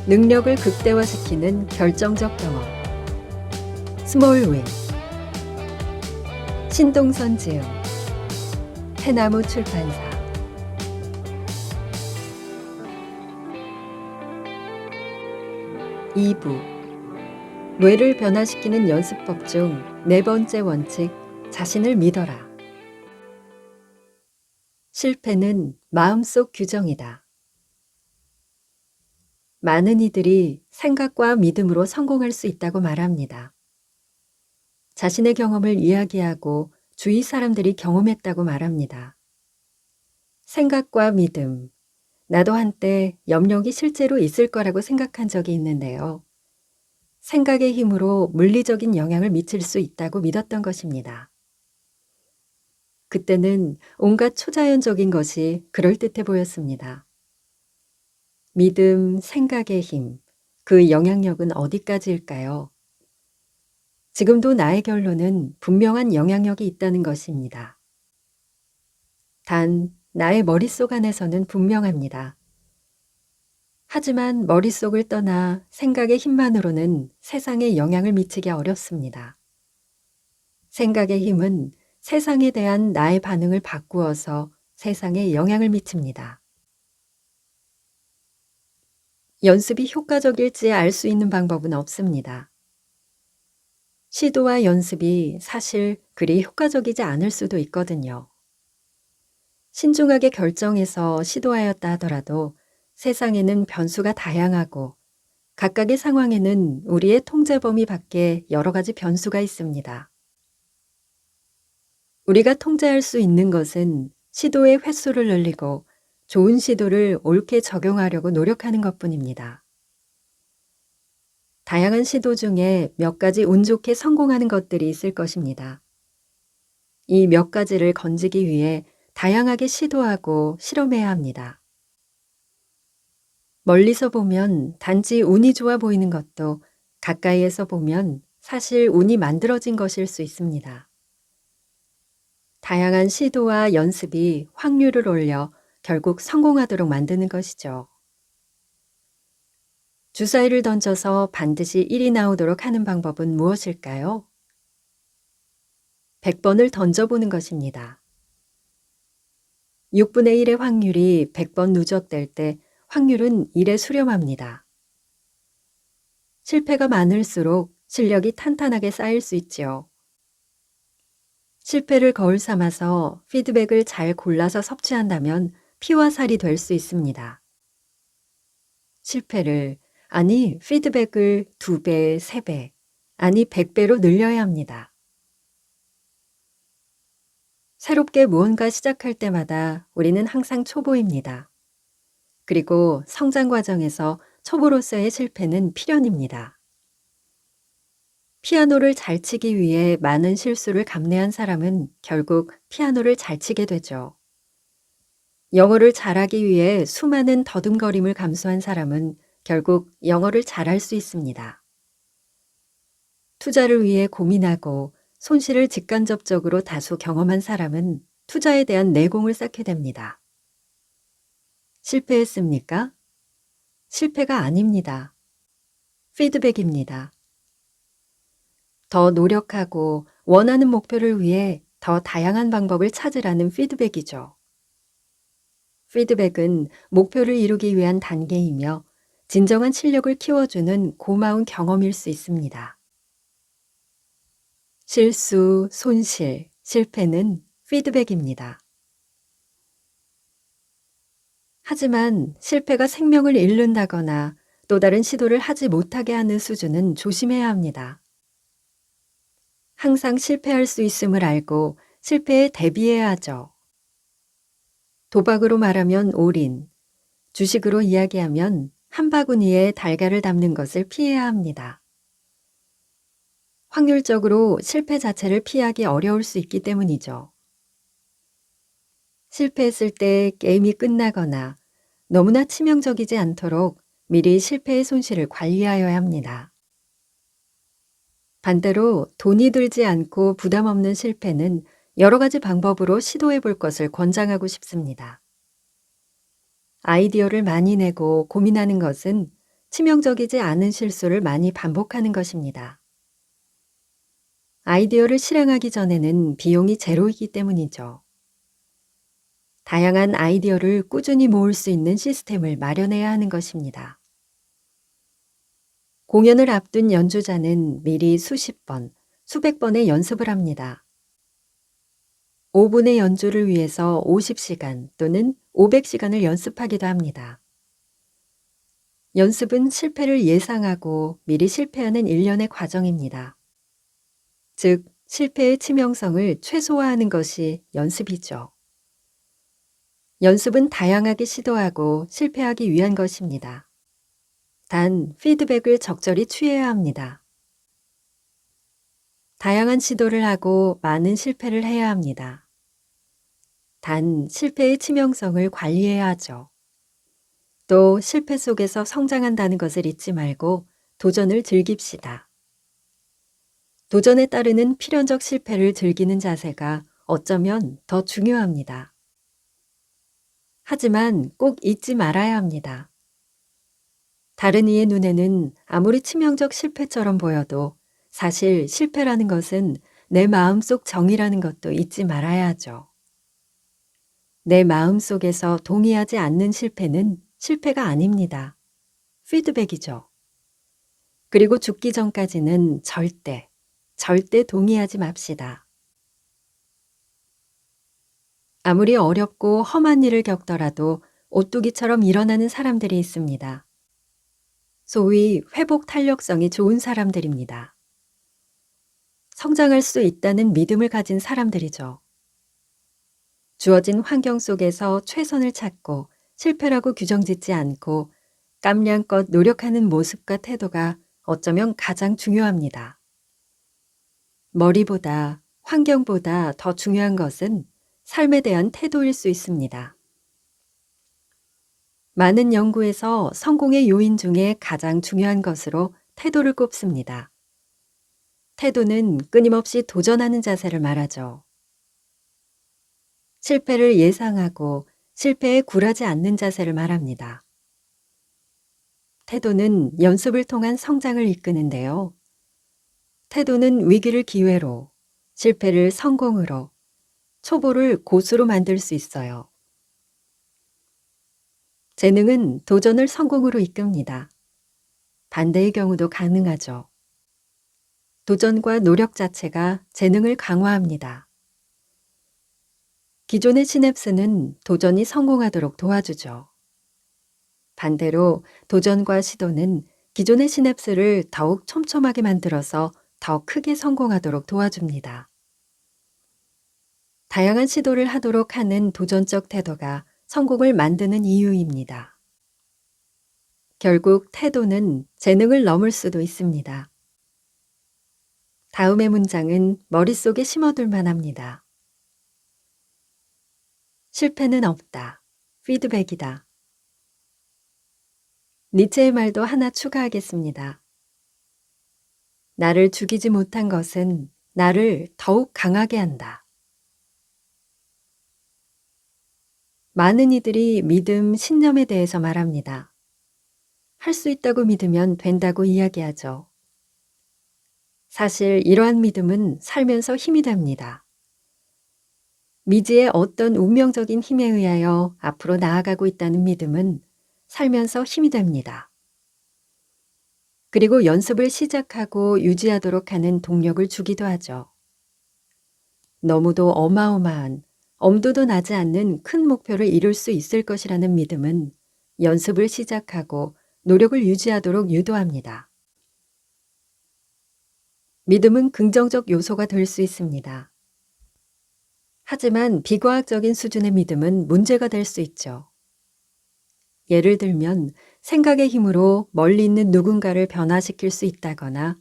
능력을 극대화시키는 결정적 경험. 스몰 윈. 신동선 지음. 해나무 출판사. (2부) 뇌를 변화시키는 연습법 중 네 번째 원칙, 자신을 믿어라. 실패는 마음속 규정이다. 많은 이들이 생각과 믿음으로 성공할 수 있다고 말합니다. 자신의 경험을 이야기하고 주위 사람들이 경험했다고 말합니다. 생각과 믿음. 나도 한때 염력이 실제로 있을 거라고 생각한 적이 있는데요. 생각의 힘으로 물리적인 영향을 미칠 수 있다고 믿었던 것입니다. 그때는 온갖 초자연적인 것이 그럴듯해 보였습니다. 믿음, 생각의 힘, 그 영향력은 어디까지일까요? 지금도 나의 결론은 분명한 영향력이 있다는 것입니다. 단, 나의 머릿속 안에서는 분명합니다. 하지만 머릿속을 떠나 생각의 힘만으로는 세상에 영향을 미치기 어렵습니다. 생각의 힘은 세상에 대한 나의 반응을 바꾸어서 세상에 영향을 미칩니다. 연습이 효과적일지 알 수 있는 방법은 없습니다. 시도와 연습이 사실 그리 효과적이지 않을 수도 있거든요. 신중하게 결정해서 시도하였다 하더라도 세상에는 변수가 다양하고 각각의 상황에는 우리의 통제 범위 밖에 여러 가지 변수가 있습니다. 우리가 통제할 수 있는 것은 시도의 횟수를 늘리고 좋은 시도를 옳게 적용하려고 노력하는 것뿐입니다. 다양한 시도 중에 몇 가지 운 좋게 성공하는 것들이 있을 것입니다. 이 몇 가지를 건지기 위해 다양하게 시도하고 실험해야 합니다. 멀리서 보면 단지 운이 좋아 보이는 것도 가까이에서 보면 사실 운이 만들어진 것일 수 있습니다. 다양한 시도와 연습이 확률을 올려 결국 성공하도록 만드는 것이죠. 주사위를 던져서 반드시 1이 나오도록 하는 방법은 무엇일까요? 100번을 던져보는 것입니다. 6분의 1의 확률이 100번 누적될 때 확률은 1에 수렴합니다. 실패가 많을수록 실력이 탄탄하게 쌓일 수 있지요. 실패를 거울 삼아서 피드백을 잘 골라서 섭취한다면 피와 살이 될 수 있습니다. 실패를, 아니 피드백을 2배, 3배, 아니 100배로 늘려야 합니다. 새롭게 무언가 시작할 때마다 우리는 항상 초보입니다. 그리고 성장 과정에서 초보로서의 실패는 필연입니다. 피아노를 잘 치기 위해 많은 실수를 감내한 사람은 결국 피아노를 잘 치게 되죠. 영어를 잘하기 위해 수많은 더듬거림을 감수한 사람은 결국 영어를 잘할 수 있습니다. 투자를 위해 고민하고 손실을 직간접적으로 다수 경험한 사람은 투자에 대한 내공을 쌓게 됩니다. 실패했습니까? 실패가 아닙니다. 피드백입니다. 더 노력하고 원하는 목표를 위해 더 다양한 방법을 찾으라는 피드백이죠. 피드백은 목표를 이루기 위한 단계이며 진정한 실력을 키워주는 고마운 경험일 수 있습니다. 실수, 손실, 실패는 피드백입니다. 하지만 실패가 생명을 잃는다거나 또 다른 시도를 하지 못하게 하는 수준은 조심해야 합니다. 항상 실패할 수 있음을 알고 실패에 대비해야 하죠. 도박으로 말하면 올인, 주식으로 이야기하면 한 바구니에 달걀을 담는 것을 피해야 합니다. 확률적으로 실패 자체를 피하기 어려울 수 있기 때문이죠. 실패했을 때 게임이 끝나거나 너무나 치명적이지 않도록 미리 실패의 손실을 관리하여야 합니다. 반대로 돈이 들지 않고 부담 없는 실패는 여러 가지 방법으로 시도해 볼 것을 권장하고 싶습니다. 아이디어를 많이 내고 고민하는 것은 치명적이지 않은 실수를 많이 반복하는 것입니다. 아이디어를 실행하기 전에는 비용이 제로이기 때문이죠. 다양한 아이디어를 꾸준히 모을 수 있는 시스템을 마련해야 하는 것입니다. 공연을 앞둔 연주자는 미리 수십 번, 수백 번의 연습을 합니다. 5분의 연주를 위해서 50시간 또는 500시간을 연습하기도 합니다. 연습은 실패를 예상하고 미리 실패하는 일련의 과정입니다. 즉, 실패의 치명성을 최소화하는 것이 연습이죠. 연습은 다양하게 시도하고 실패하기 위한 것입니다. 단, 피드백을 적절히 취해야 합니다. 다양한 시도를 하고 많은 실패를 해야 합니다. 단, 실패의 치명성을 관리해야 하죠. 또 실패 속에서 성장한다는 것을 잊지 말고 도전을 즐깁시다. 도전에 따르는 필연적 실패를 즐기는 자세가 어쩌면 더 중요합니다. 하지만 꼭 잊지 말아야 합니다. 다른 이의 눈에는 아무리 치명적 실패처럼 보여도 사실 실패라는 것은 내 마음속 정의라는 것도 잊지 말아야 하죠. 내 마음속에서 동의하지 않는 실패는 실패가 아닙니다. 피드백이죠. 그리고 죽기 전까지는 절대 동의하지 맙시다. 아무리 어렵고 험한 일을 겪더라도 오뚜기처럼 일어나는 사람들이 있습니다. 소위 회복 탄력성이 좋은 사람들입니다. 성장할 수 있다는 믿음을 가진 사람들이죠. 주어진 환경 속에서 최선을 찾고 실패라고 규정짓지 않고 깜냥껏 노력하는 모습과 태도가 어쩌면 가장 중요합니다. 머리보다 환경보다 더 중요한 것은 삶에 대한 태도일 수 있습니다. 많은 연구에서 성공의 요인 중에 가장 중요한 것으로 태도를 꼽습니다. 태도는 끊임없이 도전하는 자세를 말하죠. 실패를 예상하고 실패에 굴하지 않는 자세를 말합니다. 태도는 연습을 통한 성장을 이끄는데요. 태도는 위기를 기회로, 실패를 성공으로, 초보를 고수로 만들 수 있어요. 재능은 도전을 성공으로 이끕니다. 반대의 경우도 가능하죠. 도전과 노력 자체가 재능을 강화합니다. 기존의 시냅스는 도전이 성공하도록 도와주죠. 반대로 도전과 시도는 기존의 시냅스를 더욱 촘촘하게 만들어서 더 크게 성공하도록 도와줍니다. 다양한 시도를 하도록 하는 도전적 태도가 성공을 만드는 이유입니다. 결국 태도는 재능을 넘을 수도 있습니다. 다음의 문장은 머릿속에 심어둘 만합니다. 실패는 없다. 피드백이다. 니체의 말도 하나 추가하겠습니다. 나를 죽이지 못한 것은 나를 더욱 강하게 한다. 많은 이들이 믿음, 신념에 대해서 말합니다. 할 수 있다고 믿으면 된다고 이야기하죠. 사실 이러한 믿음은 살면서 힘이 됩니다. 미지의 어떤 운명적인 힘에 의하여 앞으로 나아가고 있다는 믿음은 살면서 힘이 됩니다. 그리고 연습을 시작하고 유지하도록 하는 동력을 주기도 하죠. 너무도 어마어마한, 엄두도 나지 않는 큰 목표를 이룰 수 있을 것이라는 믿음은 연습을 시작하고 노력을 유지하도록 유도합니다. 믿음은 긍정적 요소가 될 수 있습니다. 하지만 비과학적인 수준의 믿음은 문제가 될 수 있죠. 예를 들면 생각의 힘으로 멀리 있는 누군가를 변화시킬 수 있다거나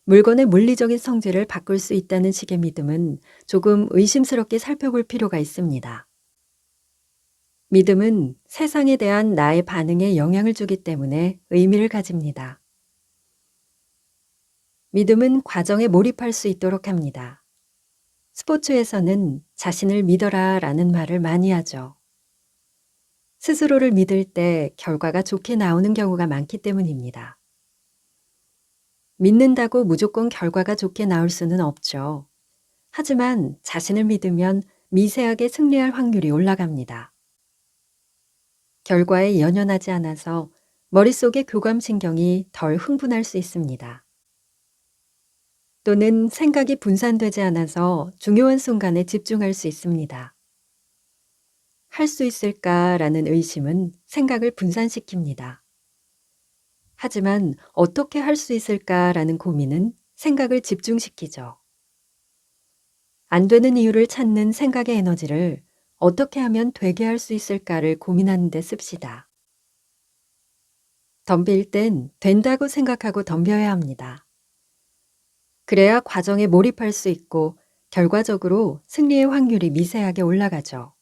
물건의 물리적인 성질을 바꿀 수 있다는 식의 믿음은 조금 의심스럽게 살펴볼 필요가 있습니다. 믿음은 세상에 대한 나의 반응에 영향을 주기 때문에 의미를 가집니다. 믿음은 과정에 몰입할 수 있도록 합니다. 스포츠에서는 자신을 믿어라 라는 말을 많이 하죠. 스스로를 믿을 때 결과가 좋게 나오는 경우가 많기 때문입니다. 믿는다고 무조건 결과가 좋게 나올 수는 없죠. 하지만 자신을 믿으면 미세하게 승리할 확률이 올라갑니다. 결과에 연연하지 않아서 머릿속의 교감신경이 덜 흥분할 수 있습니다. 또는 생각이 분산되지 않아서 중요한 순간에 집중할 수 있습니다. 할 수 있을까라는 의심은 생각을 분산시킵니다. 하지만 어떻게 할 수 있을까라는 고민은 생각을 집중시키죠. 안 되는 이유를 찾는 생각의 에너지를 어떻게 하면 되게 할 수 있을까를 고민하는 데 씁시다. 덤빌 땐 된다고 생각하고 덤벼야 합니다. 그래야 과정에 몰입할 수 있고 결과적으로 승리의 확률이 미세하게 올라가죠.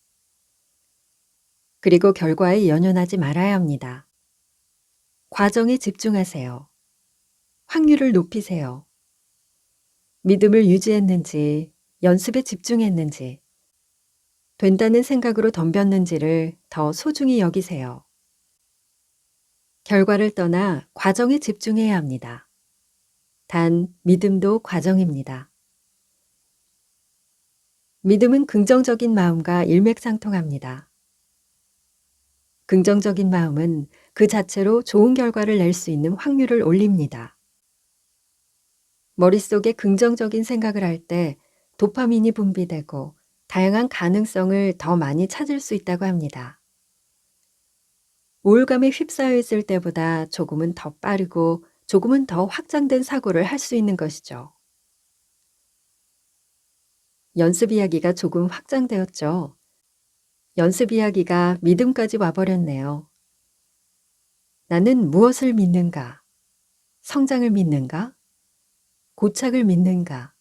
그리고 결과에 연연하지 말아야 합니다. 과정에 집중하세요. 확률을 높이세요. 믿음을 유지했는지, 연습에 집중했는지, 된다는 생각으로 덤볐는지를 더 소중히 여기세요. 결과를 떠나 과정에 집중해야 합니다. 단 믿음도 과정입니다. 믿음은 긍정적인 마음과 일맥상통합니다. 긍정적인 마음은 그 자체로 좋은 결과를 낼 수 있는 확률을 올립니다. 머릿속에 긍정적인 생각을 할 때 도파민이 분비되고 다양한 가능성을 더 많이 찾을 수 있다고 합니다. 우울감에 휩싸여 있을 때보다 조금은 더 빠르고 조금은 더 확장된 사고를 할 수 있는 것이죠. 연습 이야기가 조금 확장되었죠. 연습 이야기가 믿음까지 와버렸네요. 나는 무엇을 믿는가? 성장을 믿는가? 고착을 믿는가?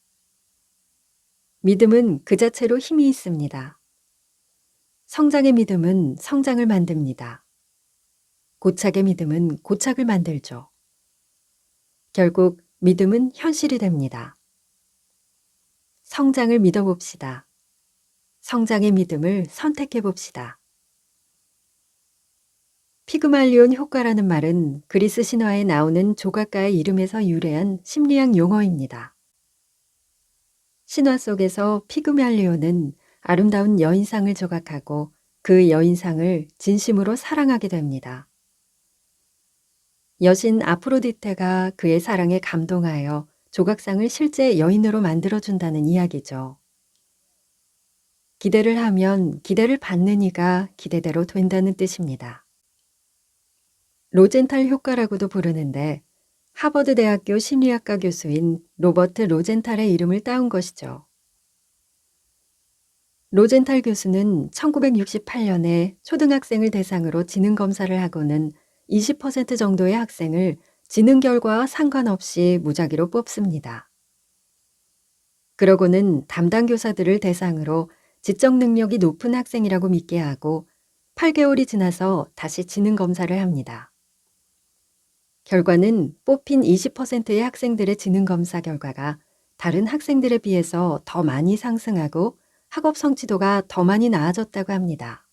믿음은 그 자체로 힘이 있습니다. 성장의 믿음은 성장을 만듭니다. 고착의 믿음은 고착을 만들죠. 결국 믿음은 현실이 됩니다. 성장을 믿어봅시다. 성장의 믿음을 선택해 봅시다. 피그말리온 효과라는 말은 그리스 신화에 나오는 조각가의 이름에서 유래한 심리학 용어입니다. 신화 속에서 피그말리온은 아름다운 여인상을 조각하고 그 여인상을 진심으로 사랑하게 됩니다. 여신 아프로디테가 그의 사랑에 감동하여 조각상을 실제 여인으로 만들어준다는 이야기죠. 기대를 하면 기대를 받는 이가 기대대로 된다는 뜻입니다. 로젠탈 효과라고도 부르는데 하버드 대학교 심리학과 교수인 로버트 로젠탈의 이름을 따온 것이죠. 로젠탈 교수는 1968년에 초등학생을 대상으로 지능 검사를 하고는 20% 정도의 학생을 지능 결과와 상관없이 무작위로 뽑습니다. 그러고는 담당 교사들을 대상으로 지적 능력이 높은 학생이라고 믿게 하고 8개월이 지나서 다시 지능 검사를 합니다. 결과는 뽑힌 20%의 학생들의 지능 검사 결과가 다른 학생들에 비해서 더 많이 상승하고 학업 성취도가 더 많이 나아졌다고 합니다.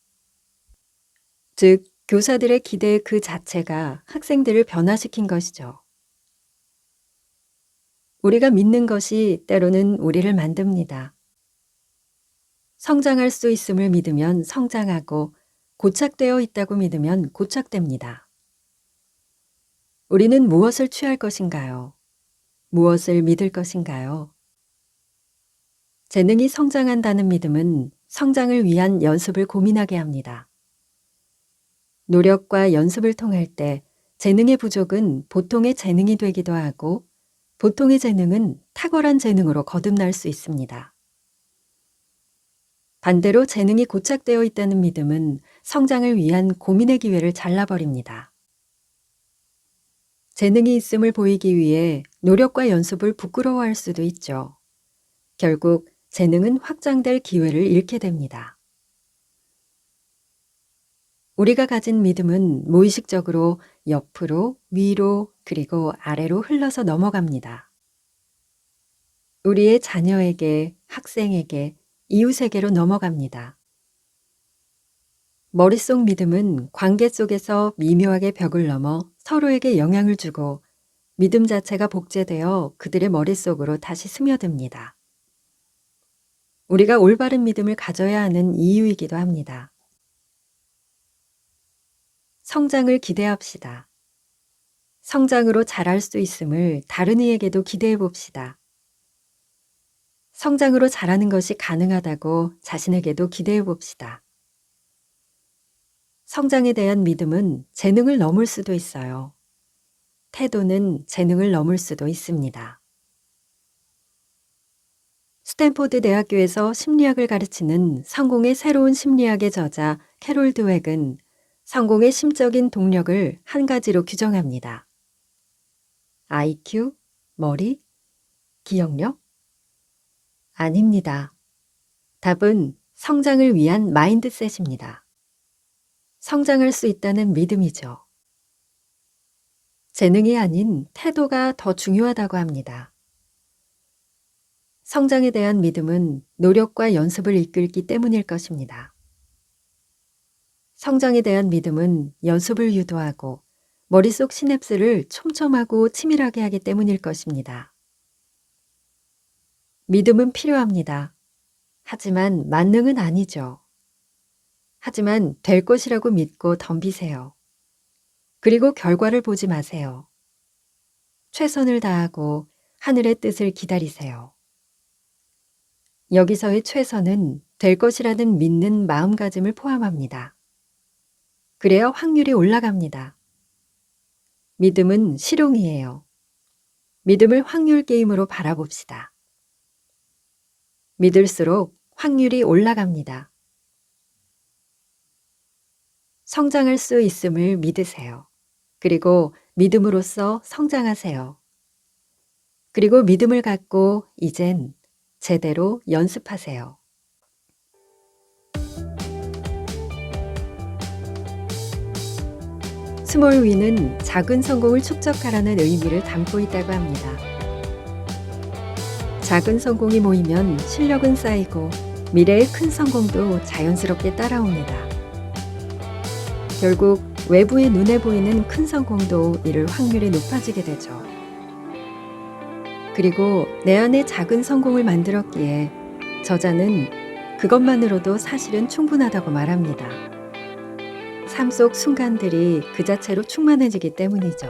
즉, 교사들의 기대 그 자체가 학생들을 변화시킨 것이죠. 우리가 믿는 것이 때로는 우리를 만듭니다. 성장할 수 있음을 믿으면 성장하고 고착되어 있다고 믿으면 고착됩니다. 우리는 무엇을 취할 것인가요? 무엇을 믿을 것인가요? 재능이 성장한다는 믿음은 성장을 위한 연습을 고민하게 합니다. 노력과 연습을 통할 때 재능의 부족은 보통의 재능이 되기도 하고 보통의 재능은 탁월한 재능으로 거듭날 수 있습니다. 반대로 재능이 고착되어 있다는 믿음은 성장을 위한 고민의 기회를 잘라버립니다. 재능이 있음을 보이기 위해 노력과 연습을 부끄러워할 수도 있죠. 결국 재능은 확장될 기회를 잃게 됩니다. 우리가 가진 믿음은 무의식적으로 옆으로, 위로, 그리고 아래로 흘러서 넘어갑니다. 우리의 자녀에게, 학생에게, 이웃에게로 넘어갑니다. 머릿속 믿음은 관계 속에서 미묘하게 벽을 넘어 서로에게 영향을 주고 믿음 자체가 복제되어 그들의 머릿속으로 다시 스며듭니다. 우리가 올바른 믿음을 가져야 하는 이유이기도 합니다. 성장을 기대합시다. 성장으로 자랄 수 있음을 다른 이에게도 기대해 봅시다. 성장으로 자라는 것이 가능하다고 자신에게도 기대해 봅시다. 성장에 대한 믿음은 재능을 넘을 수도 있어요. 태도는 재능을 넘을 수도 있습니다. 스탠포드 대학교에서 심리학을 가르치는 성공의 새로운 심리학의 저자 캐롤 드웩은 성공의 심적인 동력을 한 가지로 규정합니다. IQ, 머리, 기억력? 아닙니다. 답은 성장을 위한 마인드셋입니다. 성장할 수 있다는 믿음이죠. 재능이 아닌 태도가 더 중요하다고 합니다. 성장에 대한 믿음은 노력과 연습을 이끌기 때문일 것입니다. 성장에 대한 믿음은 연습을 유도하고 머릿속 시냅스를 촘촘하고 치밀하게 하기 때문일 것입니다. 믿음은 필요합니다. 하지만 만능은 아니죠. 하지만 될 것이라고 믿고 덤비세요. 그리고 결과를 보지 마세요. 최선을 다하고 하늘의 뜻을 기다리세요. 여기서의 최선은 될 것이라는 믿는 마음가짐을 포함합니다. 그래야 확률이 올라갑니다. 믿음은 실용이에요. 믿음을 확률 게임으로 바라봅시다. 믿을수록 확률이 올라갑니다. 성장할 수 있음을 믿으세요. 그리고 믿음으로써 성장하세요. 그리고 믿음을 갖고 이젠 제대로 연습하세요. 스몰 윈은 작은 성공을 축적하라는 의미를 담고 있다고 합니다. 작은 성공이 모이면 실력은 쌓이고 미래의 큰 성공도 자연스럽게 따라옵니다. 결국 외부의 눈에 보이는 큰 성공도 이를 확률이 높아지게 되죠. 그리고 내 안에 작은 성공을 만들었기에 저자는 그것만으로도 사실은 충분하다고 말합니다. 삶 속 순간들이 그 자체로 충만해지기 때문이죠.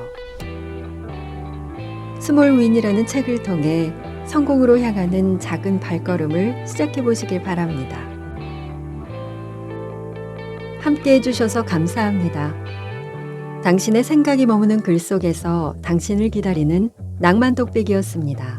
스몰 윈이라는 책을 통해 성공으로 향하는 작은 발걸음을 시작해 보시길 바랍니다. 함께 해주셔서 감사합니다. 당신의 생각이 머무는 글 속에서 당신을 기다리는 낭만 독백이었습니다.